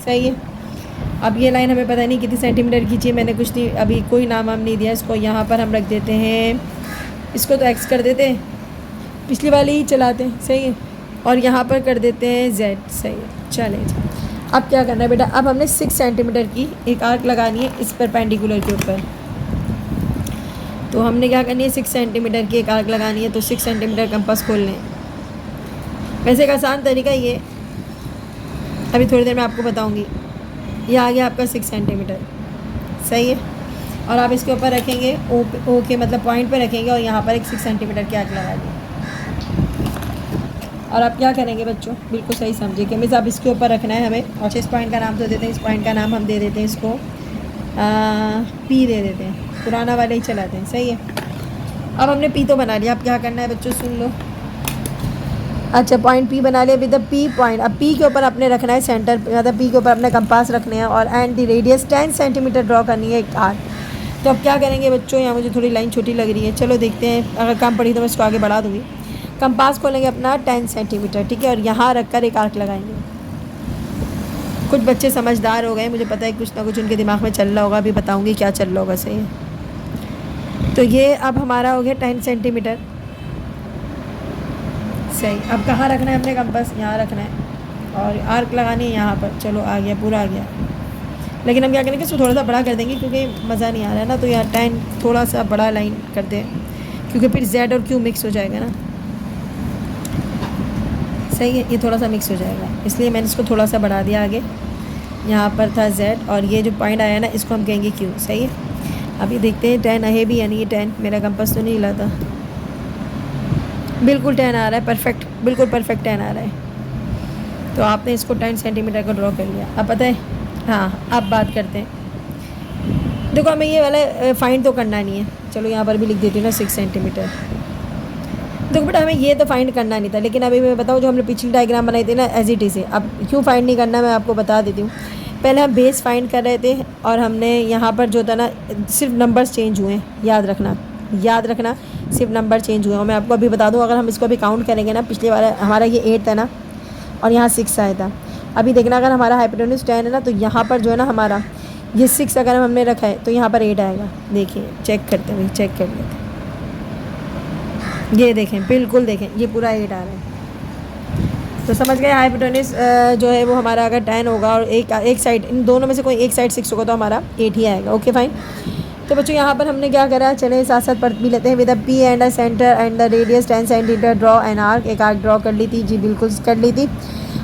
सही है। अब ये लाइन हमें पता नहीं कितनी सेंटीमीटर की चाहिए, मैंने कुछ नहीं अभी कोई नाम हम नहीं दिया इसको। यहाँ पर हम रख देते हैं, इसको तो एक्स कर देते हैं, पिछली वाली ही चलाते हैं, सही है। और यहाँ पर कर देते हैं जेड, सही है। चले जी, अब क्या करना है बेटा? अब हमने 6 सेंटीमीटर की एक आर्क लगानी है इस परपेंडिकुलर के ऊपर। तो हमने क्या करनी है? 6 सेंटीमीटर की एक आर्क लगानी है। तो 6 सेंटीमीटर कंपास खोल लें। वैसे एक आसान तरीका ये, अभी थोड़ी देर में आपको बताऊंगी। ये आ गया आपका 6 सेंटीमीटर, सही है। और आप इसके ऊपर रखेंगे ओ के मतलब पॉइंट पे रखेंगे, और यहाँ पर एक 6 सेंटीमीटर की आर्क लगा दें। और आप क्या करेंगे बच्चों? बिल्कुल सही समझिए कि मिस आप इसके ऊपर रखना है हमें। और इस पॉइंट का नाम तो देते हैं, इस पॉइंट का नाम हम दे देते हैं इसको पी दे देते हैं, पुराना वाले ही चलाते हैं, सही है। अब हमने पी तो बना लिया, अब क्या करना है बच्चों? सुन लो। अच्छा, पॉइंट पी बना लिया विद द पी पॉइंट। अब पी के ऊपर अपने रखना है सेंटर, मतलब पी के ऊपर अपने कंपास रखने हैं, और and the radius 10 centimetre draw करनी है एक आर्क। तो अब क्या करेंगे बच्चों? यहाँ मुझे थोड़ी लाइन छोटी लग रही है, चलो देखते हैं, अगर काम पड़ी तो मैं इसको आगे बढ़ा दूँगी। कंपास खोलेंगे अपना 10 सेंटीमीटर, ठीक है, और यहाँ रख कर एक आर्क लगाएंगे। कुछ बच्चे समझदार हो गए, मुझे पता है कुछ ना कुछ उनके दिमाग में चल रहा होगा, अभी बताऊँगी क्या चल रहा होगा, सही है। तो ये अब हमारा हो गया 10 सेंटीमीटर, सही। अब कहाँ रखना है हमने कंपास? यहाँ रखना है, और आर्क लगानी है यहाँ पर। चलो आ गया, पूरा आ गया। लेकिन हम क्या करेंगे? इसको थोड़ा सा बड़ा कर देंगे क्योंकि मज़ा नहीं आ रहा है ना। तो यहाँ 10 थोड़ा सा बड़ा लाइन करते हैं, क्योंकि फिर जेड और क्यू मिक्स हो जाएगा ना, सही है। ये थोड़ा सा मिक्स हो जाएगा, इसलिए मैंने इसको थोड़ा सा बढ़ा दिया आगे। यहाँ पर था जेड, और ये जो पॉइंट आया ना इसको हम कहेंगे क्यू, सही है। अभी देखते हैं 10 है भी, यानी ये 10, मेरा कंपास तो नहीं हिला था, बिल्कुल 10 आ रहा है, परफेक्ट, बिल्कुल परफेक्ट 10 आ रहा है। तो आपने इसको 10 सेंटीमीटर का ड्रॉ कर लिया। अब पता है, हाँ अब बात करते हैं। देखो हमें ये वाला फाइंड तो करना नहीं है, चलो यहाँ पर भी लिख देती हूँ ना 6 सेंटीमीटर। देखो बेटा हमें ये तो फाइंड करना नहीं था, लेकिन अभी मैं बताऊँ जो हमने पिछली डायग्राम बनाई थी ना एज इट इज़ है। अब क्यों फाइंड नहीं करना मैं आपको बता देती हूँ। पहले हम बेस फाइंड कर रहे थे, और हमने यहाँ पर जो था ना सिर्फ नंबर्स चेंज हुए हैं, याद रखना सिर्फ नंबर चेंज हुए। और मैं आपको अभी बता दूँ, अगर हम इसको अभी काउंट करेंगे ना, पिछले वाला हमारा ये 8 था ना, और यहाँ 6 आया था। अभी देखना, अगर हमारा हाइपोटेन्यूज 10 है ना, तो यहाँ पर जो है ना हमारा ये 6 अगर हमने रखा है तो यहाँ पर 8 आएगा। देखिए चेक करते हैं, चेक कर लेते हैं। ये देखें, बिल्कुल देखें, ये पूरा 8 आ रहा है, तो समझ गए हाइपोटेन्यूज जो है वो हमारा अगर 10 होगा और एक साइड, इन दोनों में से कोई एक साइड 6 होगा तो हमारा 8 ही आएगा। Okay fine. तो बच्चों यहाँ पर हमने क्या करा, चले साथ साथ पढ़ भी लेते हैं। With a P and a centre and the radius 10 centimetre draw an arc, एक आर्क ड्रॉ कर ली थी जी, बिल्कुल कर ली थी।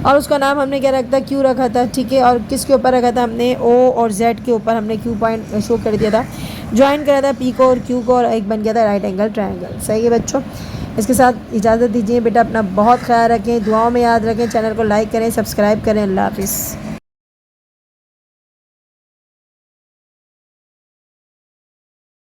और उसका नाम हमने क्या रखा था, क्यू रखा था, ठीक है। और किसके ऊपर रखा था हमने, ओ और जेड के ऊपर हमने क्यू पॉइंट शो कर दिया था, ज्वाइन करा था पी को और क्यू को, और एक बन गया था राइट एंगल ट्रायंगल। सही है बच्चों। इसके साथ इजाज़त दीजिए बेटा, अपना बहुत ख्याल रखें, दुआओं में याद रखें, चैनल को लाइक करें, सब्सक्राइब करें। अल्लाह हाफिज़।